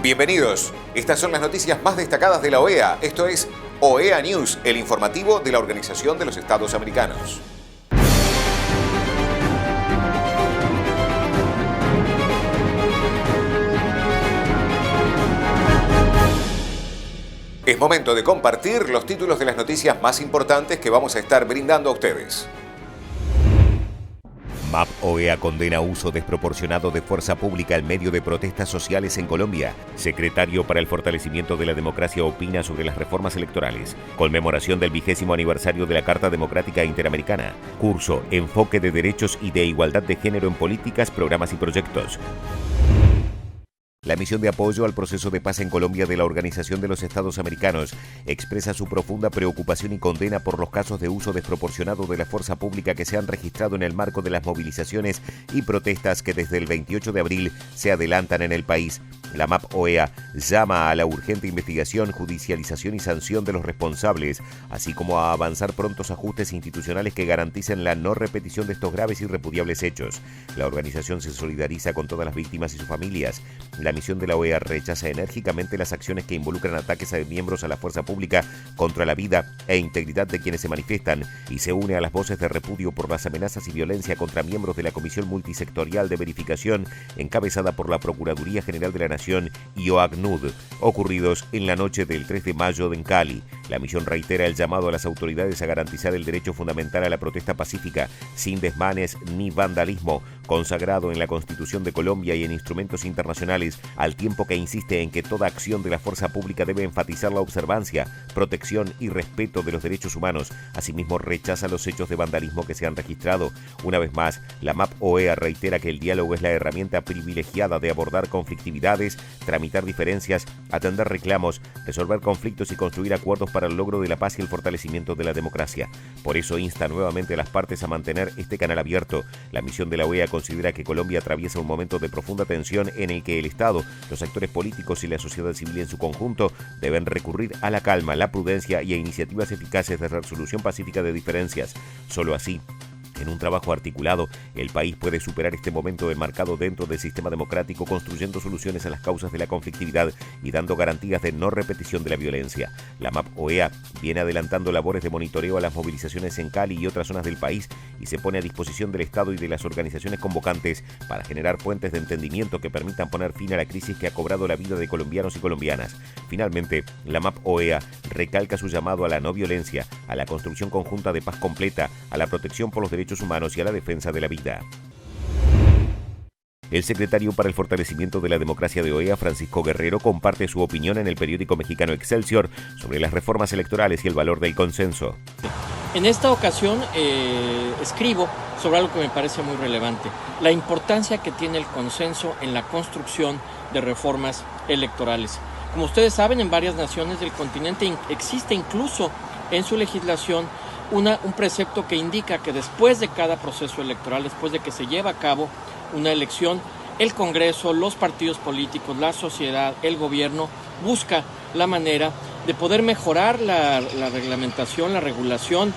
Bienvenidos. Estas son las noticias más destacadas de la OEA. Esto es OEA News, el informativo de la Organización de los Estados Americanos. Es momento de compartir los títulos de las noticias más importantes que vamos a estar brindando a ustedes. MAP OEA condena uso desproporcionado de fuerza pública en medio de protestas sociales en Colombia. Secretario para el Fortalecimiento de la Democracia opina sobre las reformas electorales. Conmemoración del 20º aniversario de la Carta Democrática Interamericana. Curso, enfoque de derechos y de igualdad de género en políticas, programas y proyectos. La misión de apoyo al proceso de paz en Colombia de la Organización de los Estados Americanos expresa su profunda preocupación y condena por los casos de uso desproporcionado de la fuerza pública que se han registrado en el marco de las movilizaciones y protestas que desde el 28 de abril se adelantan en el país. La MAP OEA llama a la urgente investigación, judicialización y sanción de los responsables, así como a avanzar prontos ajustes institucionales que garanticen la no repetición de estos graves y repudiables hechos. La organización se solidariza con todas las víctimas y sus familias. La misión de la OEA rechaza enérgicamente las acciones que involucran ataques a miembros a la fuerza pública contra la vida e integridad de quienes se manifiestan y se une a las voces de repudio por las amenazas y violencia contra miembros de la Comisión Multisectorial de Verificación encabezada por la Procuraduría General de la Nación y OACNUD, ocurridos en la noche del 3 de mayo en Cali. La misión reitera el llamado a las autoridades a garantizar el derecho fundamental a la protesta pacífica, sin desmanes ni vandalismo, consagrado en la Constitución de Colombia y en instrumentos internacionales, al tiempo que insiste en que toda acción de la fuerza pública debe enfatizar la observancia, protección y respeto de los derechos humanos. Asimismo, rechaza los hechos de vandalismo que se han registrado. Una vez más, la MAP OEA reitera que el diálogo es la herramienta privilegiada de abordar conflictividades, tramitar diferencias, atender reclamos, resolver conflictos y construir acuerdos para el logro de la paz y el fortalecimiento de la democracia. Por eso insta nuevamente a las partes a mantener este canal abierto. La misión de la OEA considera que Colombia atraviesa un momento de profunda tensión en el que el Estado, los actores políticos y la sociedad civil en su conjunto deben recurrir a la calma, la prudencia y a iniciativas eficaces de resolución pacífica de diferencias. Solo así, en un trabajo articulado, el país puede superar este momento enmarcado dentro del sistema democrático, construyendo soluciones a las causas de la conflictividad y dando garantías de no repetición de la violencia. La MAP OEA viene adelantando labores de monitoreo a las movilizaciones en Cali y otras zonas del país y se pone a disposición del Estado y de las organizaciones convocantes para generar puentes de entendimiento que permitan poner fin a la crisis que ha cobrado la vida de colombianos y colombianas. Finalmente, la MAP OEA recalca su llamado a la no violencia, a la construcción conjunta de paz completa, a la protección por los derechos humanos y a la defensa de la vida. El secretario para el Fortalecimiento de la Democracia de OEA, Francisco Guerrero, comparte su opinión en el periódico mexicano Excelsior sobre las reformas electorales y el valor del consenso. En esta ocasión escribo sobre algo que me parece muy relevante, la importancia que tiene el consenso en la construcción de reformas electorales. Como ustedes saben, en varias naciones del continente existe incluso en su legislación un precepto que indica que después de cada proceso electoral, después de que se lleva a cabo una elección, el Congreso, los partidos políticos, la sociedad, el gobierno busca la manera de poder mejorar la reglamentación, la regulación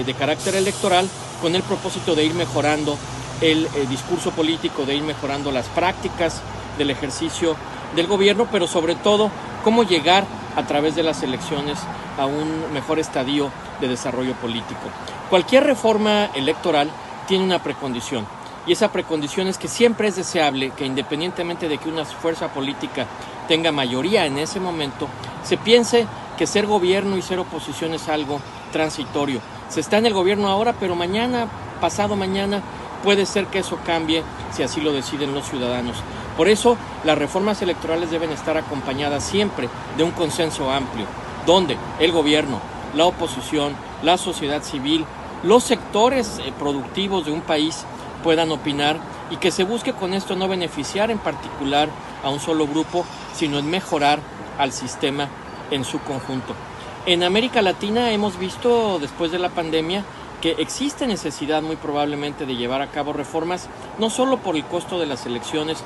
de carácter electoral con el propósito de ir mejorando el discurso político, de ir mejorando las prácticas del ejercicio del gobierno, pero sobre todo cómo llegar a través de las elecciones a un mejor estadio de desarrollo político. Cualquier reforma electoral tiene una precondición, y esa precondición es que siempre es deseable que, independientemente de que una fuerza política tenga mayoría en ese momento, se piense que ser gobierno y ser oposición es algo transitorio. Se está en el gobierno ahora, pero mañana, pasado mañana, puede ser que eso cambie si así lo deciden los ciudadanos. Por eso, las reformas electorales deben estar acompañadas siempre de un consenso amplio, donde el gobierno, la oposición, la sociedad civil, los sectores productivos de un país puedan opinar y que se busque con esto no beneficiar en particular a un solo grupo, sino en mejorar al sistema en su conjunto. En América Latina hemos visto, después de la pandemia, que existe necesidad muy probablemente de llevar a cabo reformas, no solo por el costo de las elecciones,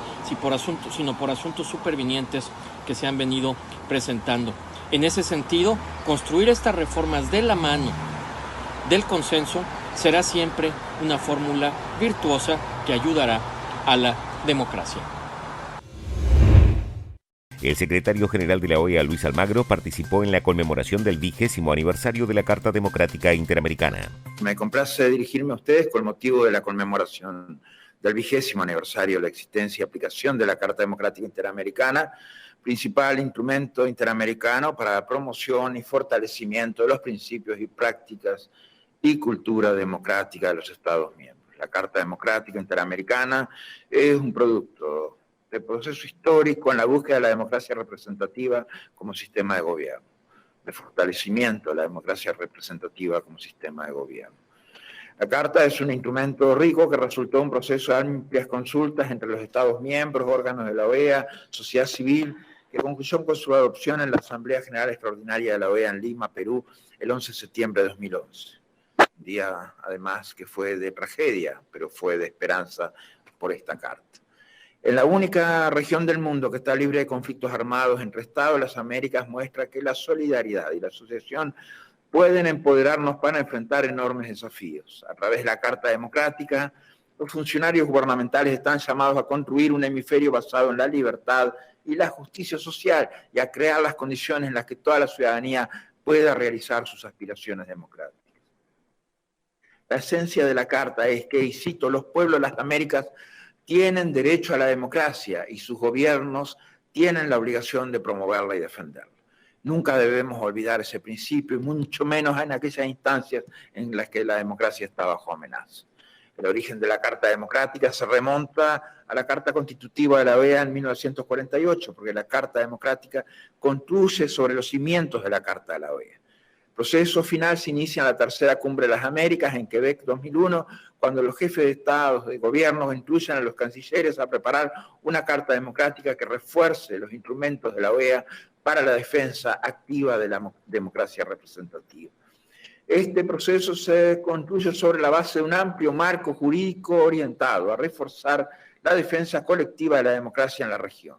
sino por asuntos supervinientes que se han venido presentando. En ese sentido, construir estas reformas de la mano del consenso será siempre una fórmula virtuosa que ayudará a la democracia. El secretario general de la OEA, Luis Almagro, participó en la conmemoración del 20º aniversario de la Carta Democrática Interamericana. Me complace dirigirme a ustedes con motivo de la conmemoración del 20º aniversario de la existencia y aplicación de la Carta Democrática Interamericana, principal instrumento interamericano para la promoción y fortalecimiento de los principios y prácticas y cultura democrática de los Estados miembros. La Carta Democrática Interamericana es un producto del proceso histórico en la búsqueda de la democracia representativa como sistema de gobierno, de fortalecimiento de la democracia representativa como sistema de gobierno. La Carta es un instrumento rico que resultó de un proceso de amplias consultas entre los Estados miembros, órganos de la OEA, sociedad civil, que concluyó con su adopción en la Asamblea General Extraordinaria de la OEA en Lima, Perú, el 11 de septiembre de 2011. Un día, además, que fue de tragedia, pero fue de esperanza por esta Carta. En la única región del mundo que está libre de conflictos armados entre Estados, las Américas muestra que la solidaridad y la asociación pueden empoderarnos para enfrentar enormes desafíos. A través de la Carta Democrática, los funcionarios gubernamentales están llamados a construir un hemisferio basado en la libertad y la justicia social y a crear las condiciones en las que toda la ciudadanía pueda realizar sus aspiraciones democráticas. La esencia de la Carta es que, y cito, los pueblos de las Américas tienen derecho a la democracia y sus gobiernos tienen la obligación de promoverla y defenderla. Nunca debemos olvidar ese principio, y mucho menos en aquellas instancias en las que la democracia está bajo amenaza. El origen de la Carta Democrática se remonta a la Carta Constitutiva de la OEA en 1948, porque la Carta Democrática construye sobre los cimientos de la Carta de la OEA. El proceso final se inicia en la tercera Cumbre de las Américas, en Quebec 2001, cuando los jefes de Estados, de gobiernos, incluyen a los cancilleres a preparar una Carta Democrática que refuerce los instrumentos de la OEA para la defensa activa de la democracia representativa. Este proceso se construye sobre la base de un amplio marco jurídico orientado a reforzar la defensa colectiva de la democracia en la región.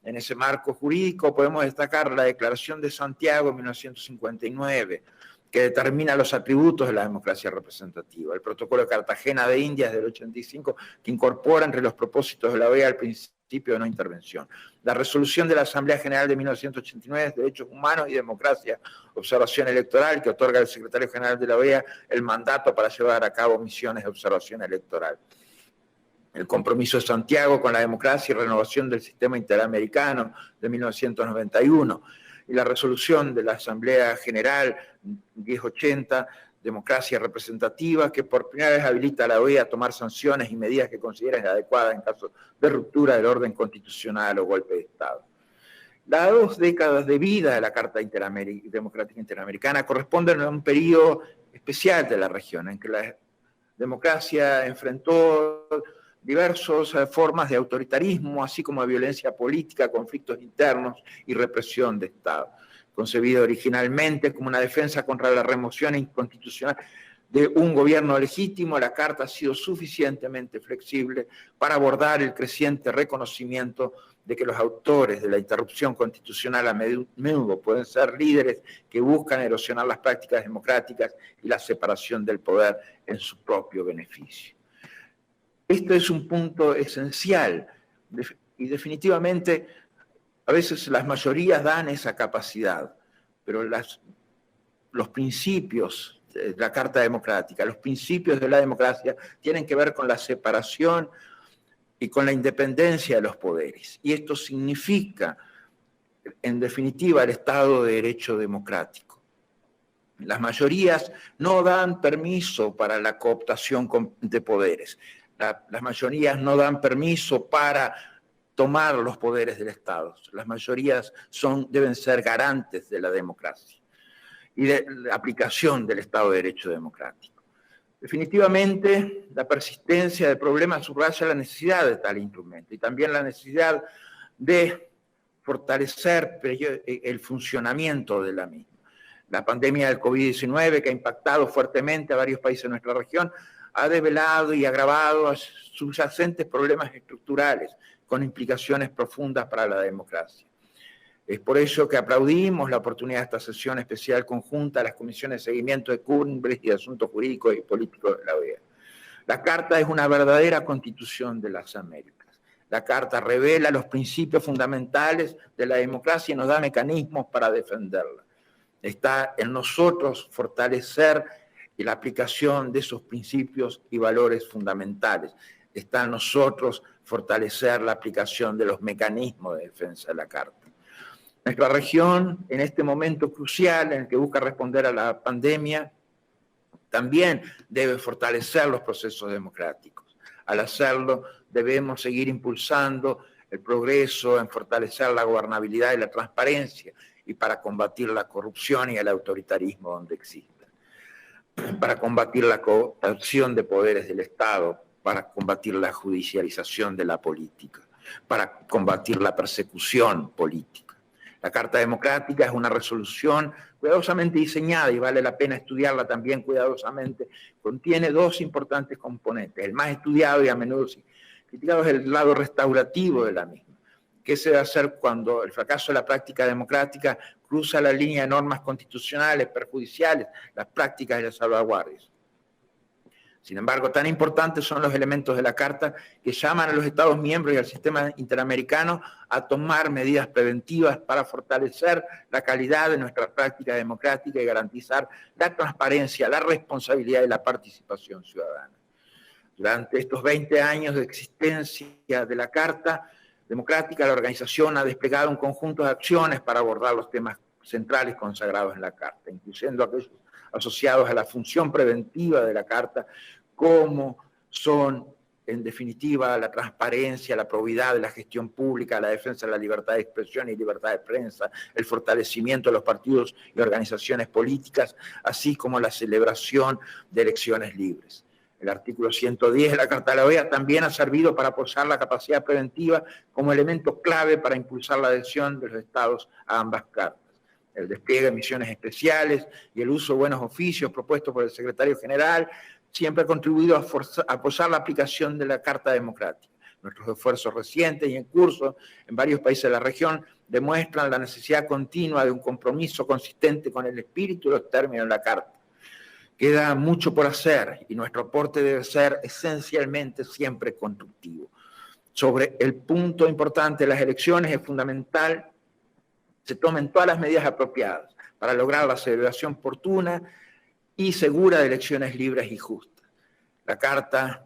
En ese marco jurídico podemos destacar la Declaración de Santiago de 1959, que determina los atributos de la democracia representativa. El Protocolo de Cartagena de Indias del 85, que incorpora entre los propósitos de la OEA el principio de no intervención. La resolución de la Asamblea General de 1989 de Derechos Humanos y Democracia, Observación Electoral, que otorga al Secretario General de la OEA el mandato para llevar a cabo misiones de observación electoral. El Compromiso de Santiago con la democracia y renovación del sistema interamericano de 1991, y la resolución de la Asamblea General 1080, democracia representativa, que por primera vez habilita a la OEA a tomar sanciones y medidas que consideren adecuadas en caso de ruptura del orden constitucional o golpe de Estado. Las 2 décadas de vida de la Carta Democrática Interamericana corresponden a un periodo especial de la región, en que la democracia enfrentó diversas formas de autoritarismo, así como de violencia política, conflictos internos y represión de Estado. Concebida originalmente como una defensa contra la remoción inconstitucional de un gobierno legítimo, la Carta ha sido suficientemente flexible para abordar el creciente reconocimiento de que los autores de la interrupción constitucional a menudo pueden ser líderes que buscan erosionar las prácticas democráticas y la separación del poder en su propio beneficio. Este es un punto esencial y definitivamente a veces las mayorías dan esa capacidad, pero los principios de la Carta Democrática, los principios de la democracia tienen que ver con la separación y con la independencia de los poderes. Y esto significa, en definitiva, el Estado de Derecho democrático. Las mayorías no dan permiso para la cooptación de poderes. Las mayorías no dan permiso para tomar los poderes del Estado. Las mayorías deben ser garantes de la democracia y de la aplicación del Estado de Derecho democrático. Definitivamente, la persistencia del problema subraya la necesidad de tal instrumento y también la necesidad de fortalecer el funcionamiento de la misma. La pandemia del COVID-19, que ha impactado fuertemente a varios países de nuestra región, ha develado y agravado subyacentes problemas estructurales con implicaciones profundas para la democracia. Es por ello que aplaudimos la oportunidad de esta sesión especial conjunta a las comisiones de seguimiento de cumbres y de asuntos jurídicos y políticos de la OEA. La Carta es una verdadera constitución de las Américas. La Carta revela los principios fundamentales de la democracia y nos da mecanismos para defenderla. Está en nosotros fortalecer la aplicación de esos principios y valores fundamentales. Está en nosotros fortalecer la aplicación de los mecanismos de defensa de la Carta. Nuestra región, en este momento crucial en el que busca responder a la pandemia, también debe fortalecer los procesos democráticos. Al hacerlo, debemos seguir impulsando el progreso en fortalecer la gobernabilidad y la transparencia y para combatir la corrupción y el autoritarismo donde exista, para combatir la coacción de poderes del Estado, para combatir la judicialización de la política, para combatir la persecución política. La Carta Democrática es una resolución cuidadosamente diseñada y vale la pena estudiarla también cuidadosamente. Contiene dos importantes componentes. El más estudiado y a menudo criticado es el lado restaurativo de la misma. ¿Qué se debe hacer cuando el fracaso de la práctica democrática cruza la línea de normas constitucionales perjudiciales, las prácticas y las salvaguardias? Sin embargo, tan importantes son los elementos de la Carta que llaman a los Estados miembros y al sistema interamericano a tomar medidas preventivas para fortalecer la calidad de nuestra práctica democrática y garantizar la transparencia, la responsabilidad y la participación ciudadana. Durante estos 20 años de existencia de la Carta Democrática, la organización ha desplegado un conjunto de acciones para abordar los temas centrales consagrados en la Carta, incluyendo aquellos asociados a la función preventiva de la Carta, como son, en definitiva, la transparencia, la probidad de la gestión pública, la defensa de la libertad de expresión y libertad de prensa, el fortalecimiento de los partidos y organizaciones políticas, así como la celebración de elecciones libres. El artículo 110 de la Carta de la OEA también ha servido para apoyar la capacidad preventiva como elemento clave para impulsar la adhesión de los Estados a ambas cartas. El despliegue de misiones especiales y el uso de buenos oficios propuestos por el secretario general siempre ha contribuido a apoyar la aplicación de la Carta Democrática. Nuestros esfuerzos recientes y en curso en varios países de la región demuestran la necesidad continua de un compromiso consistente con el espíritu y los términos de la Carta. Queda mucho por hacer y nuestro aporte debe ser esencialmente siempre constructivo. Sobre el punto importante de las elecciones es fundamental se tomen todas las medidas apropiadas para lograr la celebración oportuna y segura de elecciones libres y justas. La Carta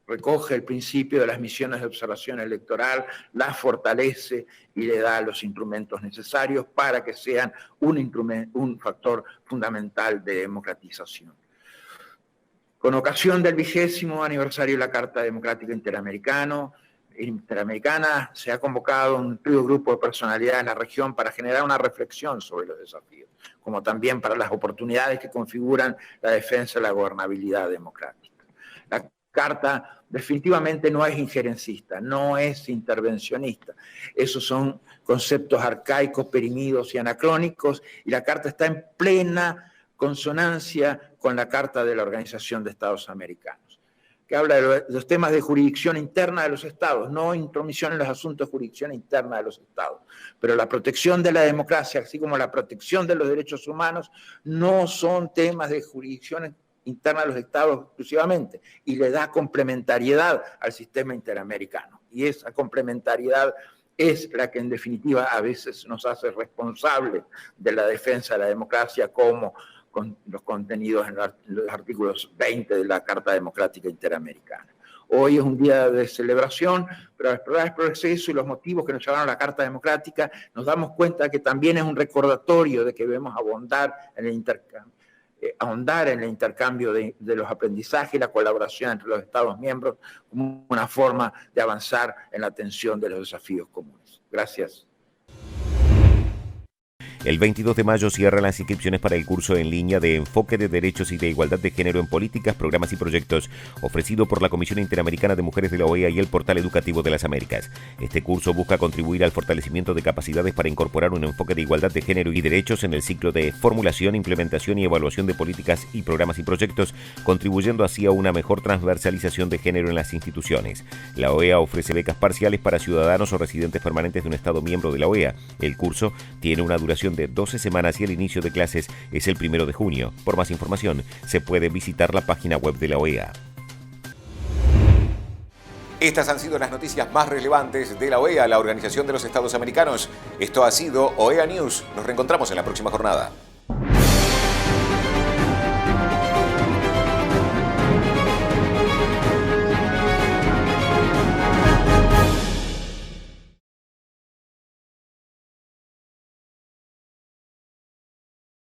recoge el principio de las misiones de observación electoral, las fortalece y le da los instrumentos necesarios para que sean un factor fundamental de democratización. Con ocasión del 20º aniversario de la Carta Democrática Interamericana, se ha convocado un amplio grupo de personalidades en la región para generar una reflexión sobre los desafíos, como también para las oportunidades que configuran la defensa de la gobernabilidad democrática. La Carta definitivamente no es injerencista, no es intervencionista. Esos son conceptos arcaicos, perimidos y anacrónicos, y la Carta está en plena consonancia con la Carta de la Organización de Estados Americanos, que habla de los temas de jurisdicción interna de los estados, no intromisión en los asuntos de jurisdicción interna de los estados. Pero la protección de la democracia, así como la protección de los derechos humanos, no son temas de jurisdicción interna de los estados exclusivamente, y le da complementariedad al sistema interamericano. Y esa complementariedad es la que en definitiva a veces nos hace responsables de la defensa de la democracia, como con los contenidos en los artículos 20 de la Carta Democrática Interamericana. Hoy es un día de celebración, pero al explorar el proceso y los motivos que nos llevaron a la Carta Democrática, nos damos cuenta que también es un recordatorio de que debemos ahondar en el intercambio de los aprendizajes y la colaboración entre los Estados miembros como una forma de avanzar en la atención de los desafíos comunes. Gracias. El 22 de mayo cierran las inscripciones para el curso en línea de Enfoque de Derechos y de Igualdad de Género en Políticas, Programas y Proyectos, ofrecido por la Comisión Interamericana de Mujeres de la OEA y el Portal Educativo de las Américas. Este curso busca contribuir al fortalecimiento de capacidades para incorporar un enfoque de igualdad de género y derechos en el ciclo de formulación, implementación y evaluación de políticas y programas y proyectos, contribuyendo así a una mejor transversalización de género en las instituciones. La OEA ofrece becas parciales para ciudadanos o residentes permanentes de un Estado miembro de la OEA. El curso tiene una duración de 12 semanas y el inicio de clases es el 1 de junio. Por más información, se puede visitar la página web de la OEA. Estas han sido las noticias más relevantes de la OEA, la Organización de los Estados Americanos. Esto ha sido OEA News. Nos reencontramos en la próxima jornada.